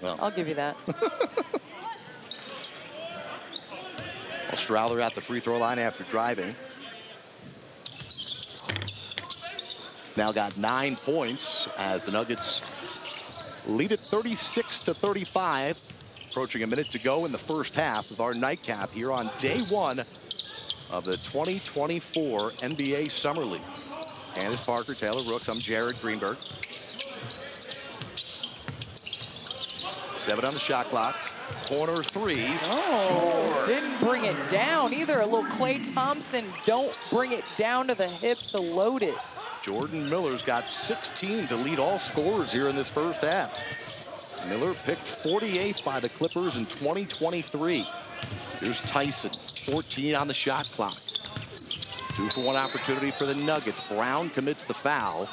Well. I'll give you that. Strowther at the free throw line after driving. Now got 9 points as the Nuggets lead it 36-35. Approaching a minute to go in the first half of our nightcap here on day 1 of the 2024 NBA Summer League. Candace Parker, Taylor Rooks, I'm Jared Greenberg. 7 on the shot clock. Corner 3. Oh, didn't bring it down either. A little Klay Thompson, don't bring it down to the hip to load it. Jordan Miller's got 16 to lead all scorers here in this first half. Miller picked 48th by the Clippers in 2023. Here's Tyson, 14 on the shot clock. 2-for-1 opportunity for the Nuggets. Brown commits the foul.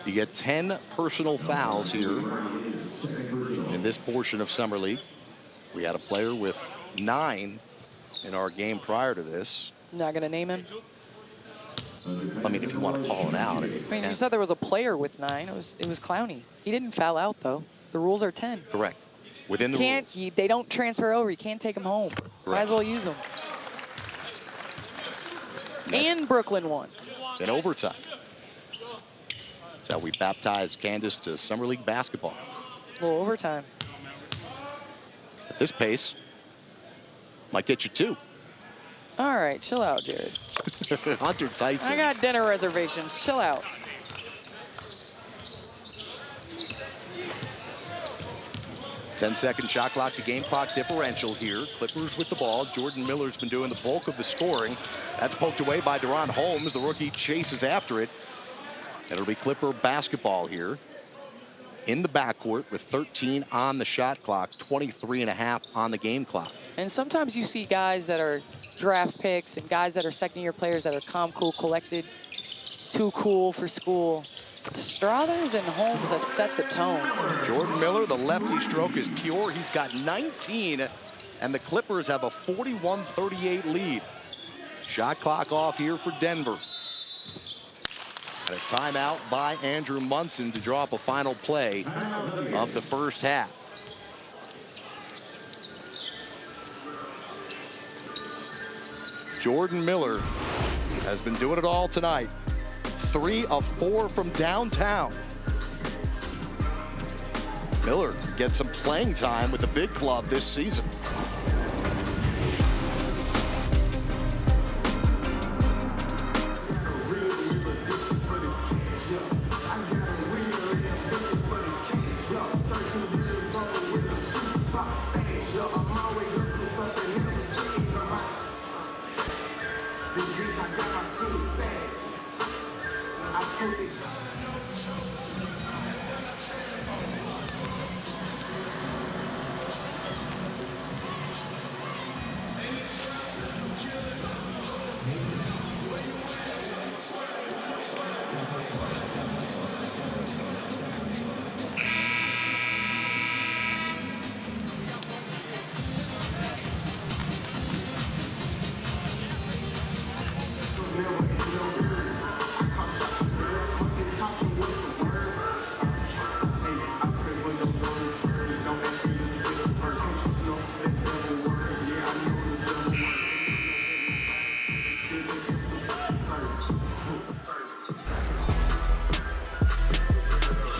You get 10 personal fouls here in this portion of Summer League. We had a player with 9 in our game prior to this. Not going to name him? I mean, if you want to call it out. I mean, you said there was a player with 9. It was Clowney. He didn't foul out, though. The rules are 10. Correct. Within the rules. They don't transfer over. You can't take them home. Correct. Might as well use them. And Brooklyn won. In overtime. That's how we baptized Candace to Summer League basketball. A little overtime. At this pace, might get you 2. All right, chill out, Jared. Hunter Tyson. I got dinner reservations. Chill out. Ten-second shot clock to game clock differential here. Clippers with the ball. Jordan Miller's been doing the bulk of the scoring. That's poked away by Deron Holmes. The rookie chases after it. It'll be Clipper basketball here in the backcourt with 13 on the shot clock, 23.5 on the game clock. And sometimes you see guys that are draft picks and guys that are second-year players that are calm, cool, collected, too cool for school. Struthers and Holmes have set the tone. Jordan Miller, the lefty stroke is pure. He's got 19, and the Clippers have a 41-38 lead. Shot clock off here for Denver. And a timeout by Andrew Munson to draw up a final play of the first half. Jordan Miller has been doing it all tonight. 3 of 4 from downtown. Miller gets some playing time with the big club this season.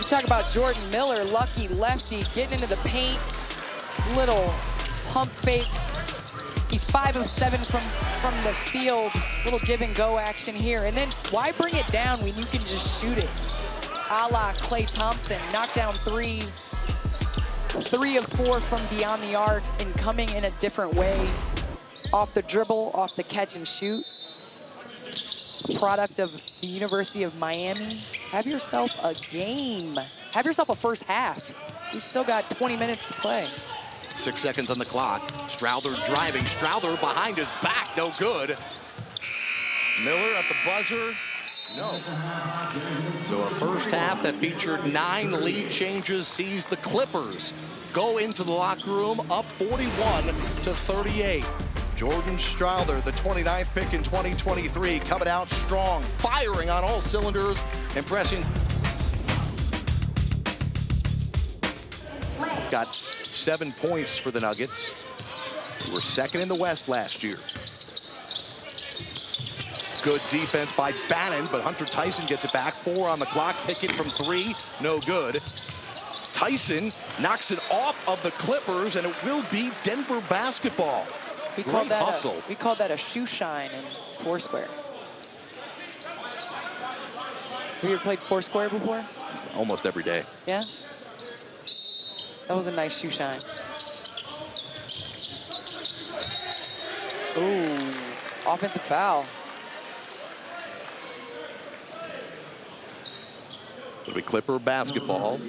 Talk about Jordan Miller, lucky lefty, getting into the paint, little pump fake. He's 5 of 7 from the field, little give and go action here. And then why bring it down when you can just shoot it? A la Klay Thompson, knockdown 3, 3 of 4 from beyond the arc and coming in a different way. Off the dribble, off the catch and shoot. Product of the University of Miami. Have yourself a game. Have yourself a first half. We still got 20 minutes to play. 6 seconds on the clock. Strowther driving. Strowther behind his back. No good. Miller at the buzzer. No. So a first half that featured 9 lead changes sees the Clippers go into the locker room up 41-38. Jordan Strowther, the 29th pick in 2023, coming out strong, firing on all cylinders, impressing got 7 points for the Nuggets. They were second in the West last year. Good defense by Bannon, but Hunter Tyson gets it back. 4 on the clock. Pickett from 3, no good. Tyson knocks it off of the Clippers, and it will be Denver basketball. We Great hustle. we call that a shoe shine in Foursquare. Have you ever played Foursquare before? Almost every day. Yeah? That was a nice shoe shine. Ooh, offensive foul. It'll be Clipper basketball.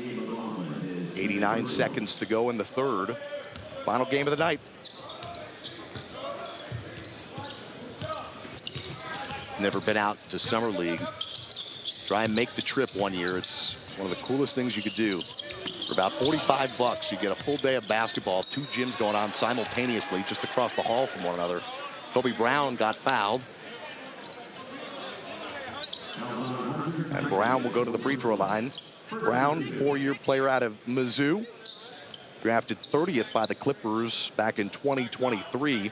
89 seconds to go in the third. Final game of the night. Never been out to Summer League. Try and make the trip one year. It's one of the coolest things you could do. For about 45 bucks, you get a full day of basketball, 2 gyms going on simultaneously just across the hall from one another. Kobe Brown got fouled. And Brown will go to the free throw line. Brown, 4-year player out of Mizzou. Drafted 30th by the Clippers back in 2023.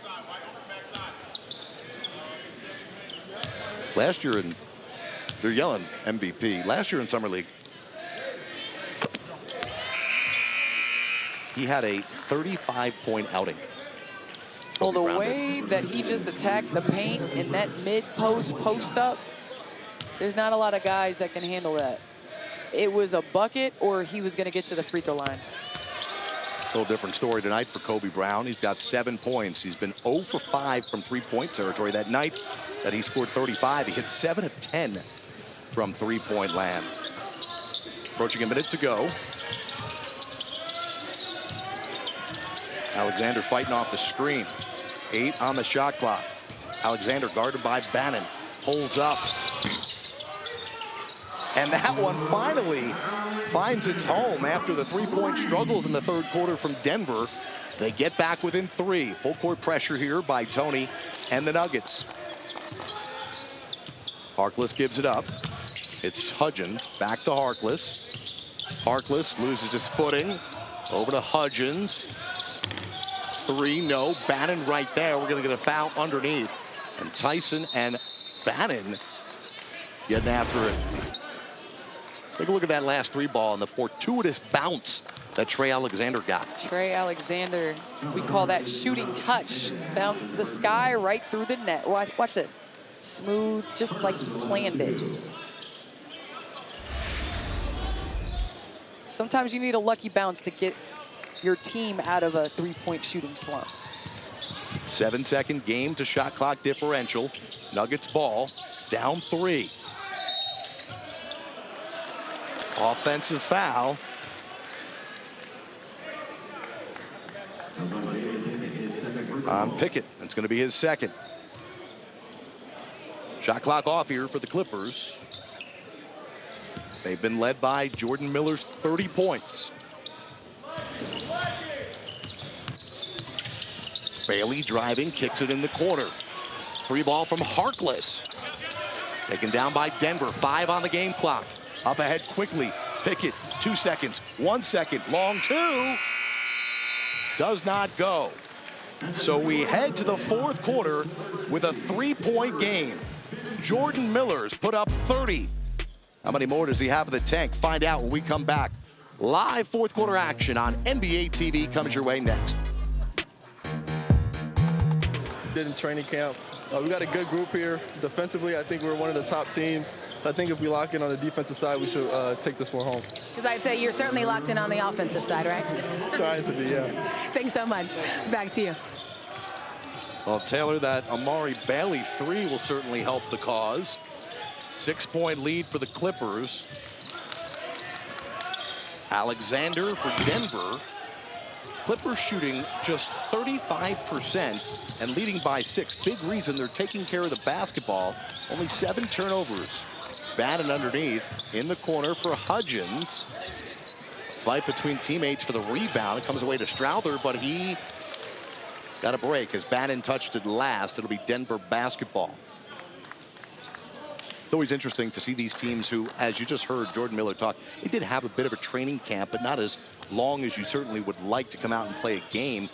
Last year in, they're yelling MVP. Last year in Summer League, he had a 35-point outing. Well, the way that he just attacked the paint in that mid-post post-up, there's not a lot of guys that can handle that. It was a bucket or he was going to get to the free throw line. A little different story tonight for Kobe Brown. He's got 7 points. He's been 0 for 5 from three-point territory. That night that he scored 35, he hit 7 of 10 from three-point land. Approaching a minute to go. Alexander fighting off the screen. 8 on the shot clock. Alexander guarded by Bannon. Pulls up. And that one finally finds its home after the three-point struggles in the third quarter from Denver. They get back within 3. Full court pressure here by Tony and the Nuggets. Harkless gives it up. It's Hudgens back to Harkless. Harkless loses his footing. Over to Hudgens. 3, no. Bannon right there. We're going to get a foul underneath. And Tyson and Bannon getting after it. Take a look at that last 3 ball and the fortuitous bounce that Trey Alexander got. Trey Alexander, we call that shooting touch. Bounce to the sky, right through the net. Watch this. Smooth, just like he planned it. Sometimes you need a lucky bounce to get your team out of a 3-point shooting slump. 7-second game to shot clock differential. Nuggets ball, down 3. Offensive foul. On Pickett. It's going to be his second. Shot clock off here for the Clippers. They've been led by Jordan Miller's 30 points. Bailey driving, kicks it in the corner. 3 ball from Harkless. Taken down by Denver. 5 on the game clock. Up ahead quickly. Pickett, 2 seconds. 1 second. Long 2. Does not go. So we head to the fourth quarter with a 3-point game. Jordan Miller's put up 30. How many more does he have in the tank? Find out when we come back. Live fourth quarter action on NBA TV comes your way next. Did in training camp. We got a good group here. Defensively, I think we're one of the top teams. I think if we lock in on the defensive side, we should take this one home. Because I'd say you're certainly locked in on the offensive side, right? Trying to be, yeah. Thanks so much. Back to you. Well, Taylor, that Amari Bailey 3 will certainly help the cause. 6-point lead for the Clippers. Alexander for Denver. Clippers shooting just 35% and leading by 6. Big reason they're taking care of the basketball. Only 7 turnovers. Bannon underneath in the corner for Hudgens. Fight between teammates for the rebound. It comes away to Strouder, but he got a break as Bannon touched it last. It'll be Denver basketball. It's always interesting to see these teams who, as you just heard Jordan Miller talk, they did have a bit of a training camp, but not as long as you certainly would like to come out and play a game.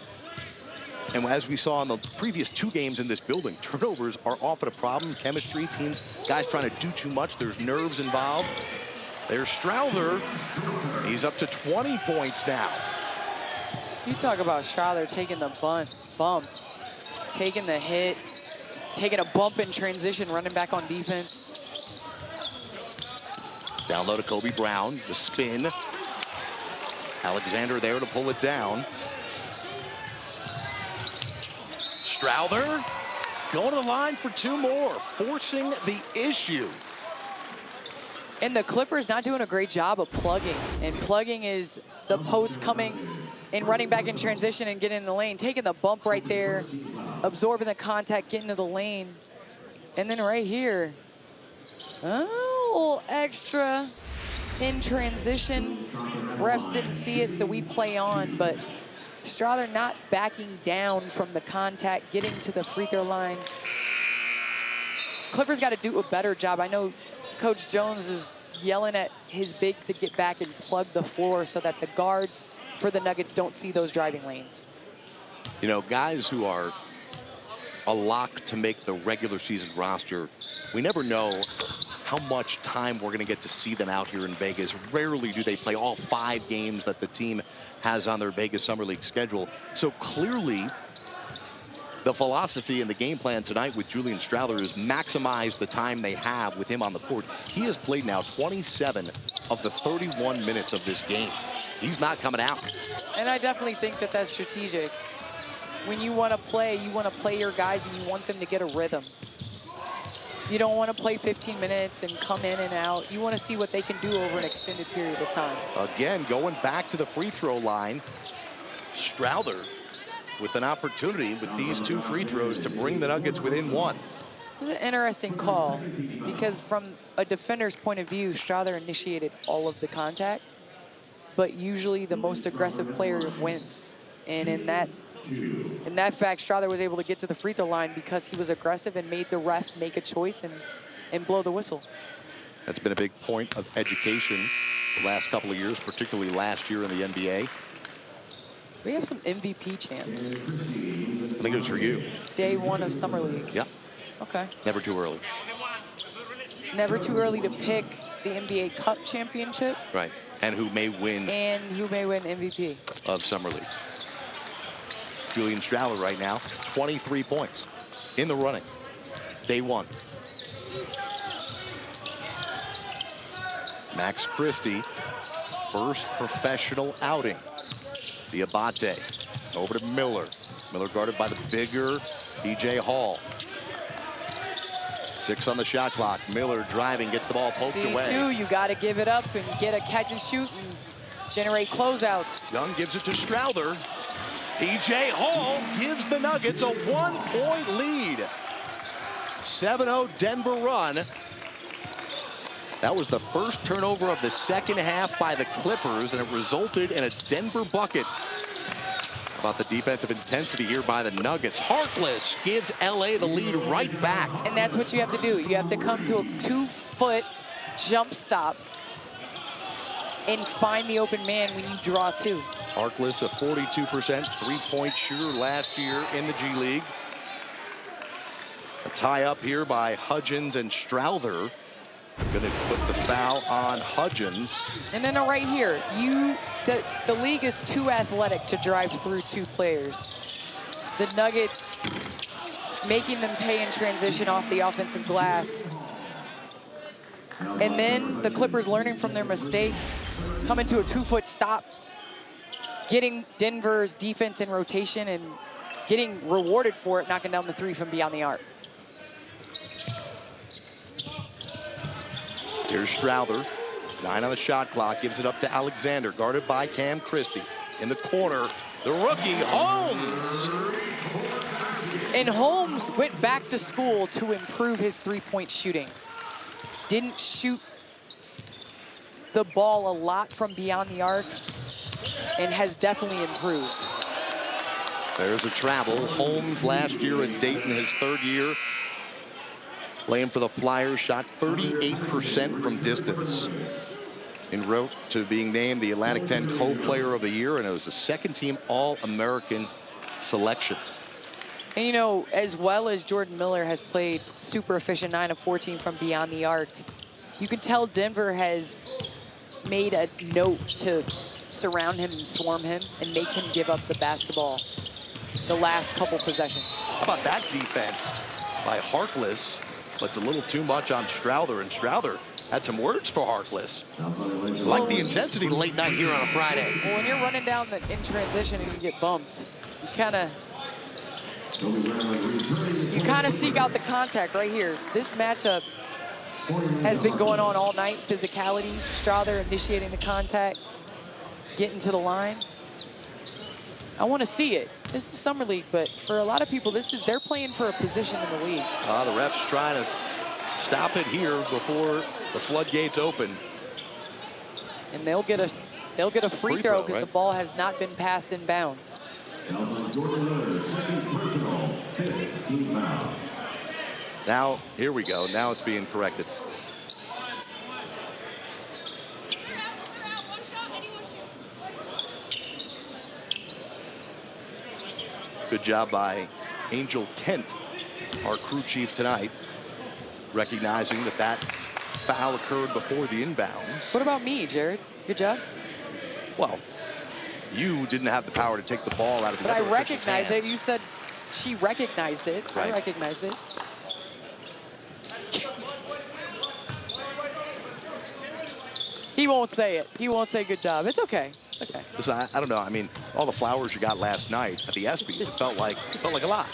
And as we saw in the previous 2 games in this building, turnovers are often a problem. Chemistry, teams, guys trying to do too much. There's nerves involved. There's Strouder. He's up to 20 points now. You talk about Strouder taking the bump, taking the hit, taking a bump in transition, running back on defense. Down low to Kobe Brown, the spin. Alexander there to pull it down. Strouder going to the line for 2 more, forcing the issue. And the Clippers not doing a great job of plugging. And plugging is the post coming and running back in transition and getting in the lane, taking the bump right there, absorbing the contact, getting to the lane. And then right here, a little extra in transition. Refs didn't see it, so we play on. But Strouder not backing down from the contact, getting to the free throw line. Clippers got to do a better job. I know Coach Jones is yelling at his bigs to get back and plug the floor so that the guards for the Nuggets don't see those driving lanes. You know, guys who are a lock to make the regular season roster, we never know how much time we're going to get to see them out here in Vegas. Rarely do they play all 5 games that the team has on their Vegas Summer League schedule. So clearly, the philosophy and the game plan tonight with Julian Strouder is maximize the time they have with him on the court. He has played now 27 of the 31 minutes of this game. He's not coming out. And I definitely think that that's strategic. When you want to play your guys and you want them to get a rhythm. You don't want to play 15 minutes and come in and out. You want to see what they can do over an extended period of time. Again, going back to the free throw line, Strouder with an opportunity with these 2 free throws to bring the Nuggets within 1. This is an interesting call because from a defender's point of view, Strouder initiated all of the contact, but usually the most aggressive player wins. And in that fact, Strouder was able to get to the free throw line because he was aggressive and made the ref make a choice and blow the whistle. That's been a big point of education the last couple of years, particularly last year in the NBA. We have some MVP chants. I think it was for you. Day 1 of Summer League. Yep. Okay. Never too early. Never too early to pick the NBA Cup championship. Right. And who may win. And who may win MVP. Of Summer League. Julian Strouder right now, 23 points in the running. Day 1. Max Christie, first professional outing. Diabate over to Miller. Miller guarded by the bigger PJ Hall. 6 on the shot clock. Miller driving, gets the ball poked away. C2, you got to give it up and get a catch and shoot and generate closeouts. Young gives it to Strouder. PJ Hall gives the Nuggets a 1-point lead. 7-0 Denver run. That was the first turnover of the second half by the Clippers, and it resulted in a Denver bucket. How about the defensive intensity here by the Nuggets? Harkless gives LA the lead right back. And that's what you have to do. You have to come to a 2-foot jump stop and find the open man when you draw 2. Harkless, a 42% three-point shooter last year in the G League. A tie up here by Hudgens and Strouder. Going to put the foul on Hudgens. And then right here, the league is too athletic to drive through 2 players. The Nuggets making them pay in transition off the offensive glass. And then the Clippers learning from their mistake, coming to a 2-foot stop, getting Denver's defense in rotation and getting rewarded for it, knocking down the 3 from beyond the arc. Here's Strouder, 9 on the shot clock, gives it up to Alexander, guarded by Cam Christie. In the corner, the rookie, Holmes. And Holmes went back to school to improve his 3-point shooting. Didn't shoot the ball a lot from beyond the arc and has definitely improved. There's a travel. Holmes last year in Dayton, his 3rd year. playing for the Flyers, shot 38% from distance. En route to being named the Atlantic 10 Co-Player of the Year, and it was a second-team All-American selection. And you know, as well as Jordan Miller has played super efficient 9 of 14 from beyond the arc, you can tell Denver has made a note to surround him and swarm him and make him give up the basketball the last couple possessions. How about that defense by Harkless? But it's a little too much on Strouder, and Strouder had some words for Harkless. Like the intensity late night here on a Friday. Well, when you're running down in transition and you get bumped, you kind of seek out the contact right here. This matchup has been going on all night. Physicality, Strouder initiating the contact, getting to the line. I want to see it. This is Summer League, but for a lot of people, they're playing for a position in the league. The ref's trying to stop it here before the floodgates open. And they'll get a free throw because right? the ball has not been passed in bounds. Now, here we go. Now it's being corrected. Good job by Angel Kent, our crew chief tonight, recognizing that foul occurred before the inbounds. What about me, Jared? Good job. Well, you didn't have the power to take the ball out of the But I other official's recognized it. hands. You said she recognized it. Right. I recognized it. He won't say it. He won't say good job. It's okay. It's okay. Listen, I don't know. I mean, all the flowers you got last night at the ESPYs, it felt like a lot.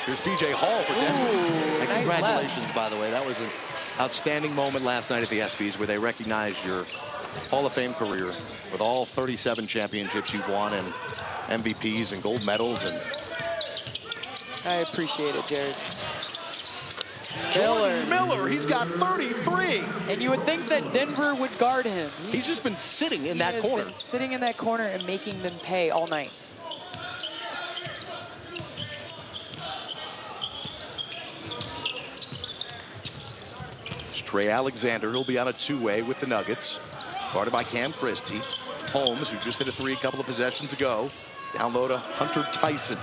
Here's PJ Hall for Denver. Ooh, And nice congratulations, by the way. That was an outstanding moment last night at the ESPYs where they recognized your Hall of Fame career with all 37 championships you've won and MVPs and gold medals. And I appreciate it, Jared. Miller, he's got 33. And you would think that Denver would guard him. He's just been sitting in that He corner. has been sitting in that corner and making them pay all night. It's Trey Alexander. He'll be on a two-way with the Nuggets. Guarded by Cam Christie. Holmes, who just hit a three a couple of possessions ago. Down low to Hunter Tyson.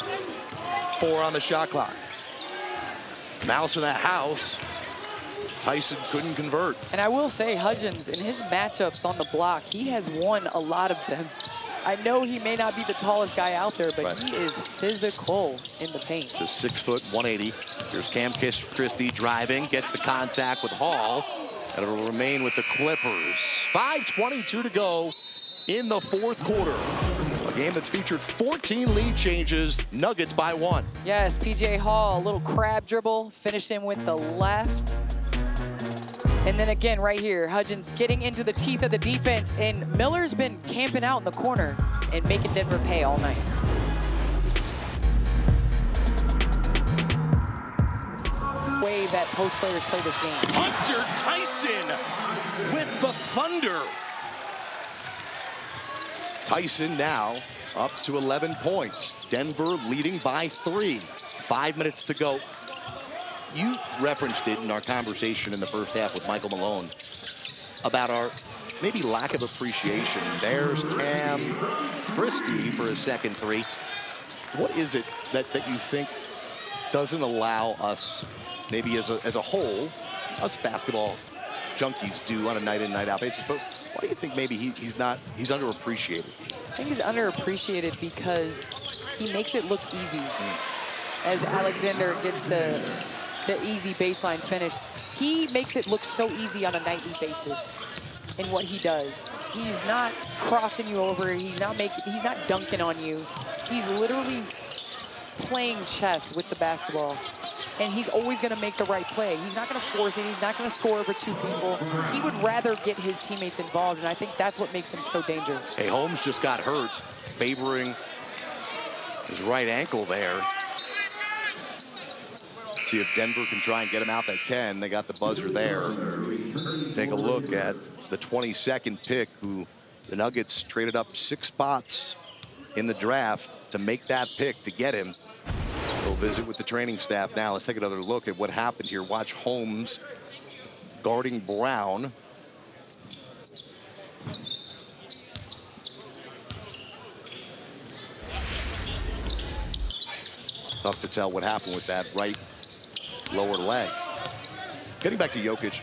4 on the shot clock. Mouse in that house. Tyson couldn't convert. And I will say, Hudgens, in his matchups on the block, he has won a lot of them. I know he may not be the tallest guy out there, but Right. he is physical in the paint. Just 6 foot, 180. Here's Cam Christie driving, gets the contact with Hall, and it'll remain with the Clippers. 5:22 to go in the fourth quarter. A game that's featured 14 lead changes, Nuggets by 1. Yes, PJ Hall, a little crab dribble, finished him with the left. And then again, right here, Hudgens getting into the teeth of the defense, and Miller's been camping out in the corner and making Denver pay all night. Way that post players play this game. Hunter Tyson with the Thunder. Tyson now up to 11 points. Denver leading by 3. 5 minutes to go. You referenced it in our conversation in the first half with Michael Malone about our maybe lack of appreciation. There's Cam Christie for a second three. What is it that you think doesn't allow us, maybe as a whole, us basketball junkies do on a night in, night out basis, but why do you think maybe he's underappreciated? I think he's underappreciated because he makes it look easy. As Alexander gets the easy baseline finish, he makes it look so easy on a nightly basis in what he does. He's not crossing you over. He's not dunking on you. He's literally playing chess with the basketball. And he's always going to make the right play. He's not going to force it. He's not going to score over 2 people. He would rather get his teammates involved, and I think that's what makes him so dangerous. Hey, Holmes just got hurt, favoring his right ankle there. See if Denver can try and get him out. They can. They got the buzzer there. Take a look at the 22nd pick, who the Nuggets traded up 6 spots in the draft to make that pick to get him. We'll visit with the training staff now. Let's take another look at what happened here. Watch Holmes guarding Brown. Tough to tell what happened with that right lower leg. Getting back to Jokic,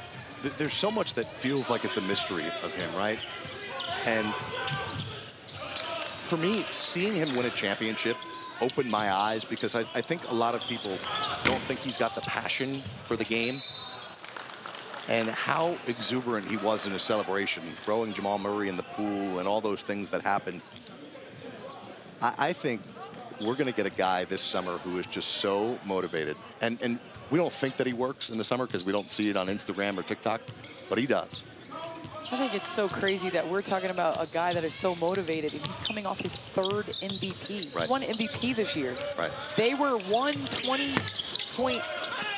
there's so much that feels like it's a mystery of him, right? And for me, seeing him win a championship opened my eyes, because I think a lot of people don't think he's got the passion for the game. And how exuberant he was in his celebration, throwing Jamal Murray in the pool and all those things that happened. I think we're going to get a guy this summer who is just so motivated. And we don't think that he works in the summer because we don't see it on Instagram or TikTok, but he does. I think it's so crazy that we're talking about a guy that is so motivated, and he's coming off his 3rd MVP. Right. He won MVP this year. Right. They were 120-point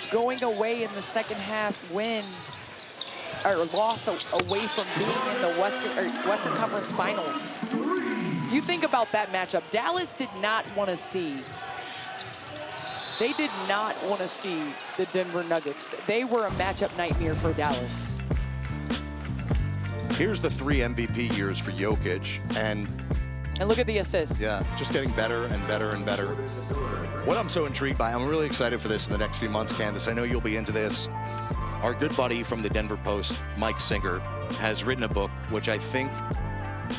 going away in the second half win, or loss away from being in the Western Conference Finals. You think about that matchup. Dallas did not want to see. They did not want to see the Denver Nuggets. They were a matchup nightmare for Dallas. Here's the 3 MVP years for Jokic, and look at the assists. yeah, just getting better and better and better. What I'm so intrigued by, I'm really excited for this in the next few months, Candace. I know you'll be into this. Our good buddy from the Denver Post, Mike Singer, has written a book which I think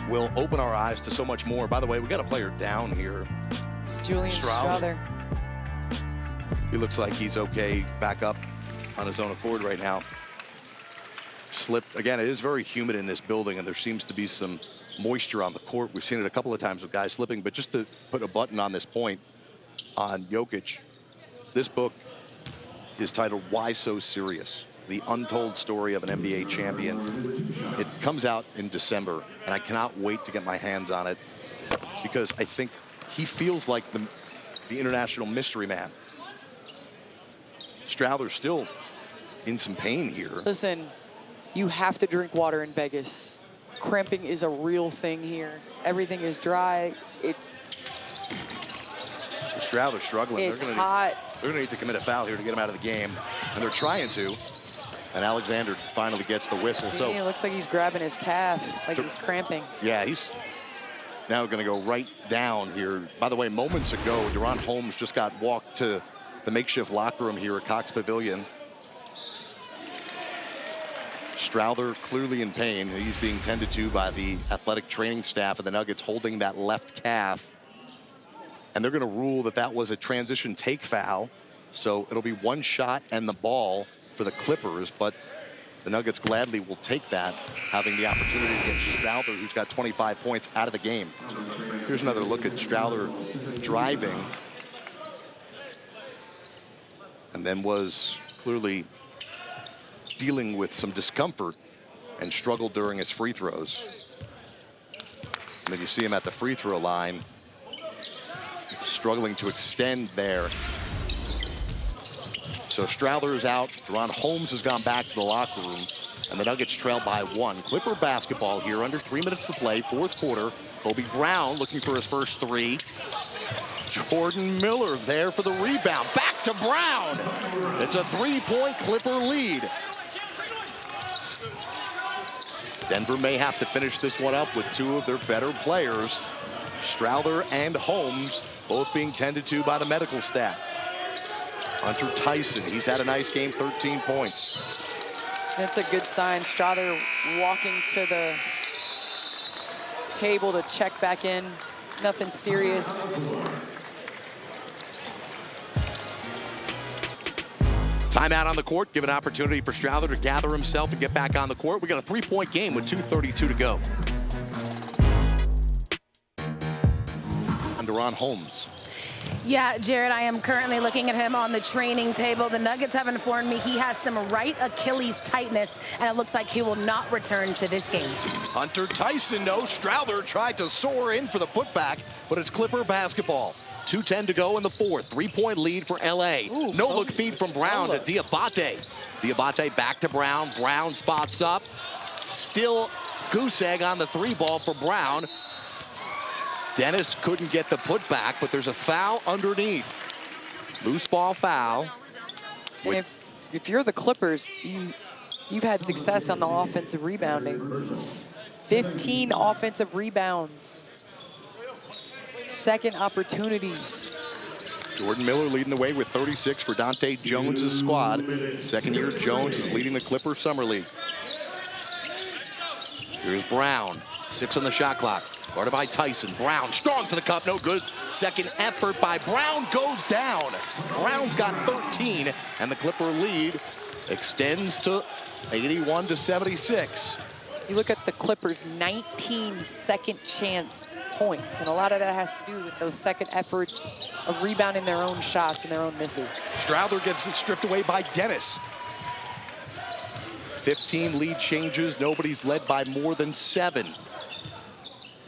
will open our eyes to so much more. By the way, we got a player down here. Julian Strawther. He looks like he's okay back up on his own accord right now. Slipped. Again, it is very humid in this building, and there seems to be some moisture on the court. We've seen it a couple of times with guys slipping, but just to put a button on this point on Jokic, this book is titled Why So Serious? The Untold Story of an NBA Champion. It comes out in December, and I cannot wait to get my hands on it, because I think he feels like the international mystery man. Strawther's still in some pain here. Listen, you have to drink water in Vegas. Cramping is a real thing here. Everything is dry. It's Strawther's struggling. It's hot. They're going to need to commit a foul here to get him out of the game, and they're trying to. And Alexander finally gets the whistle. See, it looks like he's grabbing his calf, like he's cramping. Yeah, he's now going to go right down here. By the way, moments ago, Deron Holmes just got walked to the makeshift locker room here at Cox Pavilion. Strawther clearly in pain. He's being tended to by the athletic training staff of the Nuggets, holding that left calf. And they're going to rule that that was a transition take foul. So it'll be one shot and the ball for the Clippers, but the Nuggets gladly will take that, having the opportunity to get Strawther, who's got 25 points, out of the game. Here's another look at Strawther driving, and then was clearly dealing with some discomfort and struggled during his free throws. And then you see him at the free throw line, struggling to extend there. So Strawther is out. Deron Holmes has gone back to the locker room, and the Nuggets trail by 1. Clipper basketball here, under 3 minutes to play, 4th quarter. Kobe Brown looking for his first 3. Jordan Miller there for the rebound. Back to Brown. It's a 3-point Clipper lead. Denver may have to finish this one up with 2 of their better players, Strawther and Holmes, both being tended to by the medical staff. Hunter Tyson, he's had a nice game, 13 points. That's a good sign. Strawther walking to the table to check back in. Nothing serious. Timeout on the court, give an opportunity for Strawther to gather himself and get back on the court. We got a 3-point game with 2:32 to go. And Deron Holmes. Yeah, Jared, I am currently looking at him on the training table. The Nuggets have informed me he has some right Achilles tightness, and it looks like he will not return to this game. Hunter Tyson, no. Strawther tried to soar in for the putback, but it's Clipper basketball. 2:10 to go in the 4th. 3-point lead for LA. No-look feed from Brown to Diabate. Diabate back to Brown. Brown spots up. Still goose egg on the 3 ball for Brown. Dennis couldn't get the putback, but there's a foul underneath. Loose ball foul. And if you're the Clippers, you've had success on the offensive rebounding. 15 offensive rebounds. Second opportunities. Jordan Miller leading the way with 36 for Dante Jones' squad. Second year, Jones is leading the Clippers Summer League. Here's Brown, 6 on the shot clock. Guarded by Tyson. Brown strong to the cup, no good. Second effort by Brown goes down. Brown's got 13, and the Clipper lead extends to 81-76. You look at the Clippers, 19 second chance points, and a lot of that has to do with those second efforts of rebounding their own shots and their own misses. Strouder gets it stripped away by Dennis. 15 lead changes. Nobody's led by more than 7.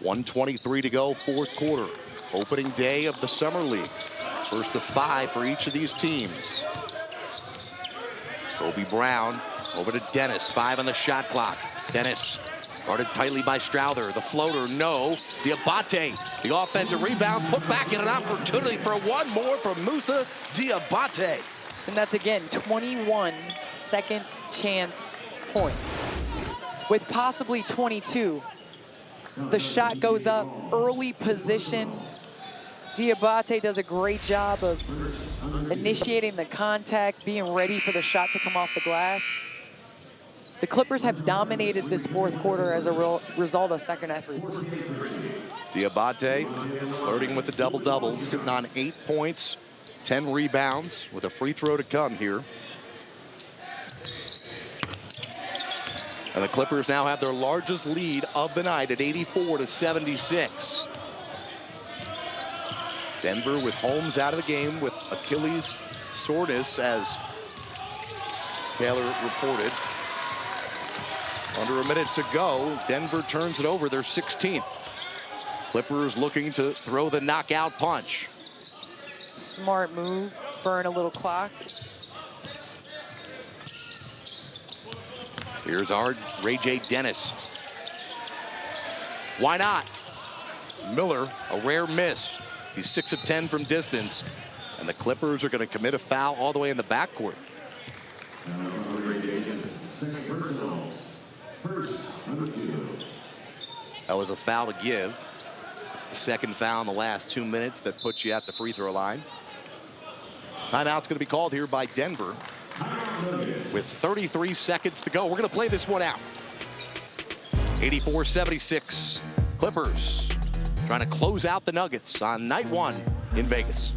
1:23 to go, fourth quarter. Opening day of the Summer League. First of 5 for each of these teams. Kobe Brown over to Dennis. 5 on the shot clock. Dennis guarded tightly by Strouder. The floater, no. Diabate, the offensive rebound, put back in an opportunity for one more from Moussa Diabate. And that's, again, 21 second chance points. With possibly 22. The shot goes up, early position. Diabate does a great job of initiating the contact, being ready for the shot to come off the glass. The Clippers have dominated this fourth quarter as a result of second efforts. Diabate flirting with the double-double, sitting on 8 points, 10 rebounds, with a free throw to come here. And the Clippers now have their largest lead of the night at 84-76. Denver with Holmes out of the game with Achilles soreness, as Taylor reported. Under a minute to go, Denver turns it over, their 16th. Clippers looking to throw the knockout punch. Smart move, burn a little clock. Here's our Ray J. Dennis. Why not? Miller, a rare miss. He's 6 of 10 from distance. And the Clippers are going to commit a foul all the way in the backcourt. That was a foul to give. It's the second foul in the last 2 minutes that puts you at the free throw line. Timeout's going to be called here by Denver. With 33 seconds to go, we're going to play this one out. 84-76, Clippers trying to close out the Nuggets on night 1 in Vegas.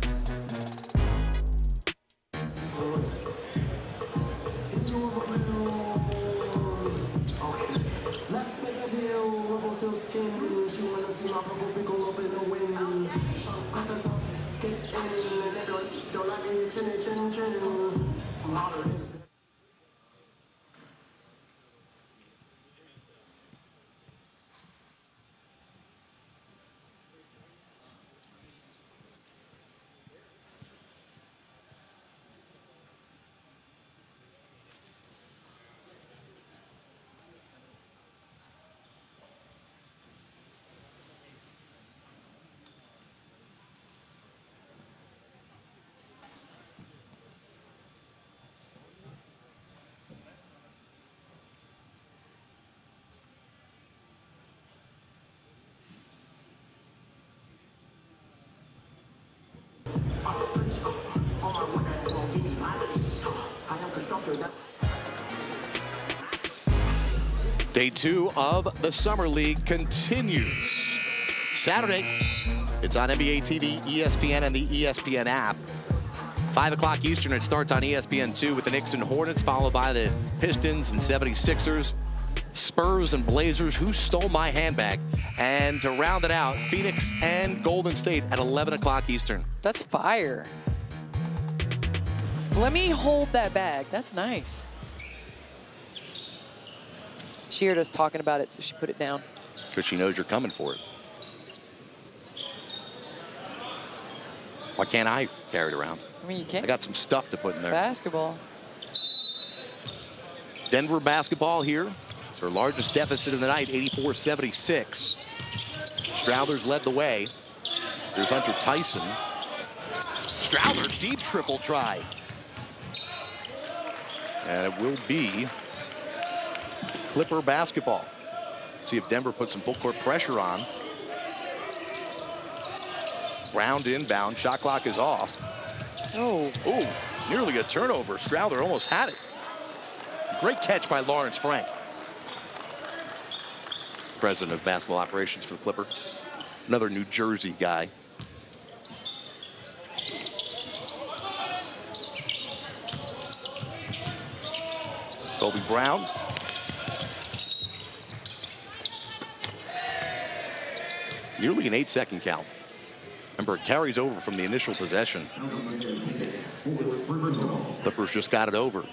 Day 2 of the Summer League continues. Saturday, it's on NBA TV, ESPN, and the ESPN app. 5 o'clock Eastern, it starts on ESPN2 with the Knicks and Hornets, followed by the Pistons and 76ers, Spurs and Blazers. Who stole my handbag? And to round it out, Phoenix and Golden State at 11 o'clock Eastern. That's fire. Let me hold that bag. That's nice. She heard us talking about it, so she put it down. Because she knows you're coming for it. Why can't I carry it around? I mean, you can't. I got some stuff to put in there. Basketball. Denver basketball here. It's their largest deficit of the night, 84-76. Strouder's led the way. Here's Hunter Tyson. Strouder, deep triple try. And it will be Clipper basketball. See if Denver puts some full court pressure on. Round inbound, shot clock is off. Oh. Ooh, nearly a turnover. Strouder almost had it. Great catch by Lawrence Frank. President of basketball operations for the Clipper. Another New Jersey guy. Kobe Brown. Nearly an 8-second count. Remember, it carries over from the initial possession. Clippers just got it over.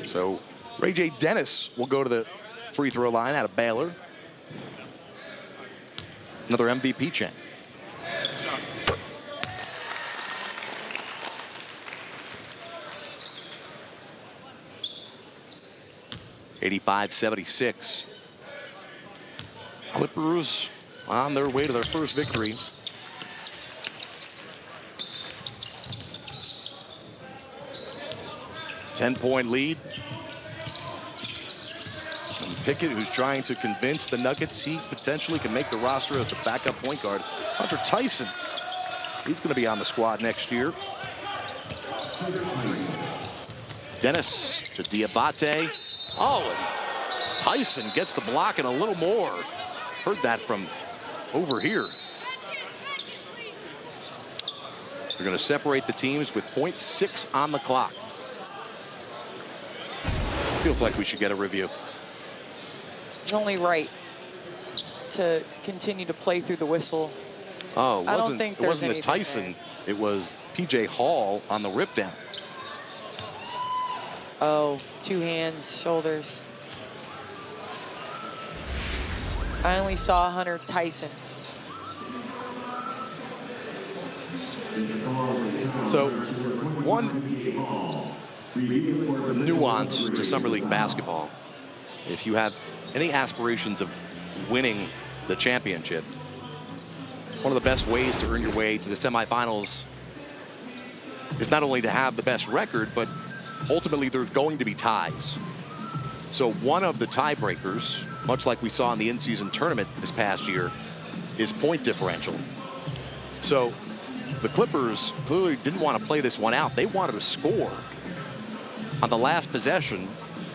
So Ray J. Dennis will go to the free throw line out of Baylor. Another MVP champ. (85-76). Clippers on their way to their first victory. Ten-point lead. And Pickett, who's trying to convince the Nuggets he potentially can make the roster as a backup point guard. Hunter Tyson, he's going to be on the squad next year. Dennis to Diabate. Oh, and Tyson gets the block and a little more. Heard that from over here. They're going to separate the teams with .6 on the clock. Feels like we should get a review. It's only right to continue to play through the whistle. Oh, I don't think it wasn't there's the anything Tyson. It was P.J. Hall on the rip down. Oh, two hands, shoulders. I only saw Hunter Tyson. So, one nuance to Summer League basketball. If you have any aspirations of winning the championship, one of the best ways to earn your way to the semifinals is not only to have the best record, but ultimately there's going to be ties. So one of the tiebreakers, much like we saw in the in-season tournament this past year, is point differential. So the Clippers clearly didn't want to play this one out. They wanted to score on the last possession,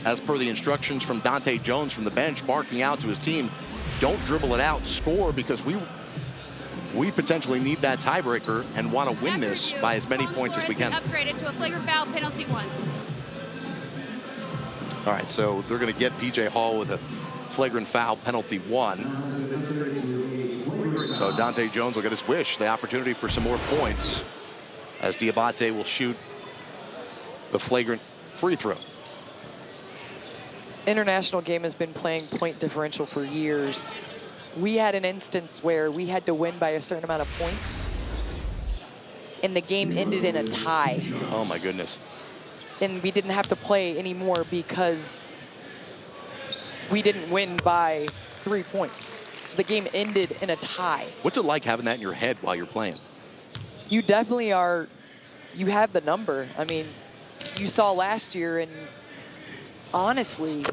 as per the instructions from Dante Jones from the bench, barking out to his team, don't dribble it out, score, because we potentially need that tiebreaker and want to win this by as many points as we can. Upgraded to a flagrant foul, penalty 1. All right, so they're going to get P.J. Hall with a flagrant foul, penalty 1. So Dante Jones will get his wish, the opportunity for some more points, as Diabate will shoot the flagrant free throw. International game has been playing point differential for years. We had an instance where we had to win by a certain amount of points, and the game ended in a tie. Oh my goodness. And we didn't have to play anymore because we didn't win by 3 points. So the game ended in a tie. What's it like having that in your head while you're playing? You definitely are, you have the number. I mean, you saw last year, and honestly,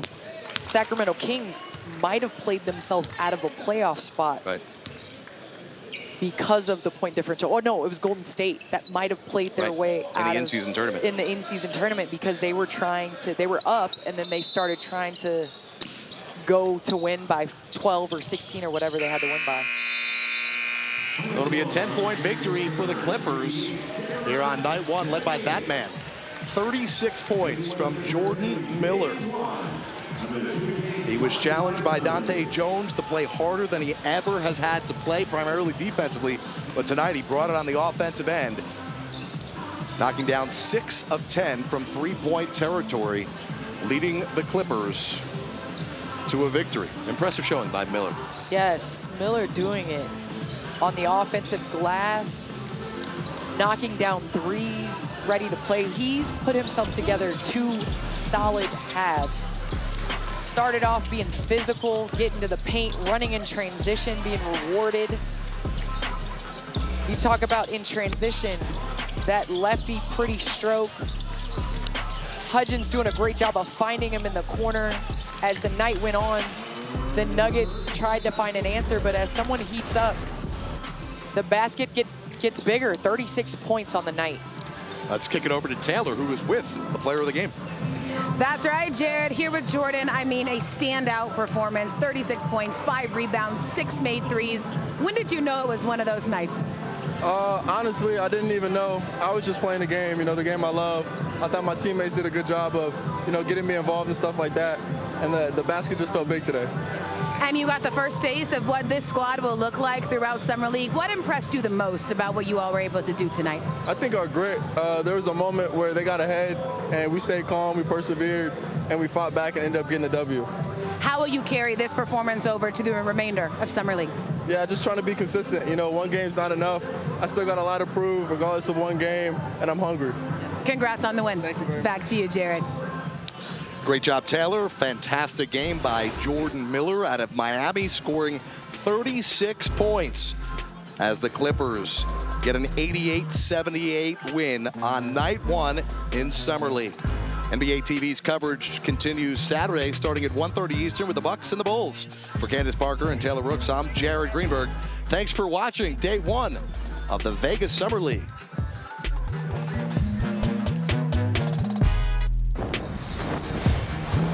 Sacramento Kings might have played themselves out of a playoff spot. Right. Because of the point differential. Oh no, it was Golden State that might have played their way out in the in-season tournament. In the in-season tournament, because they were trying to, they were up, and then they started trying to go to win by 12 or 16 or whatever they had to win by. So it'll be a 10-point victory for the Clippers here on night one, led by that man. 36 points from Jordan Miller. He was challenged by Dante Jones to play harder than he ever has had to play, primarily defensively. But tonight he brought it on the offensive end, knocking down 6 of 10 from three-point territory, leading the Clippers to a victory. Impressive showing by Miller. Yes, Miller doing it on the offensive glass, knocking down threes, ready to play. He's put himself together 2 solid halves. Started off being physical, getting to the paint, running in transition, being rewarded. You talk about in transition, that lefty pretty stroke. Hudgens doing a great job of finding him in the corner. As the night went on, the Nuggets tried to find an answer, but as someone heats up, the basket gets bigger. 36 points on the night. Let's kick it over to Taylor, who was with the player of the game. That's right, Jared. Here with Jordan, I mean, a standout performance. 36 points, 5 rebounds, 6 made threes. When did you know it was one of those nights? Honestly, I didn't even know. I was just playing the game, the game I love. I thought my teammates did a good job of, getting me involved and stuff like that. And the basket just felt big today. And you got the first taste of what this squad will look like throughout Summer League. What impressed you the most about what you all were able to do tonight? I think our grit. There was a moment where they got ahead, and we stayed calm, we persevered, and we fought back and ended up getting the W. How will you carry this performance over to the remainder of Summer League? Yeah, just trying to be consistent. One game's not enough. I still got a lot to prove regardless of one game, and I'm hungry. Congrats on the win. Thank you very much. Back to you, Jared. Great job, Taylor. Fantastic game by Jordan Miller out of Miami, scoring 36 points as the Clippers get an 88-78 win on night one in Summer League. NBA TV's coverage continues Saturday, starting at 1:30 Eastern with the Bucks and the Bulls. For Candace Parker and Taylor Rooks, I'm Jared Greenberg. Thanks for watching day one of the Vegas Summer League.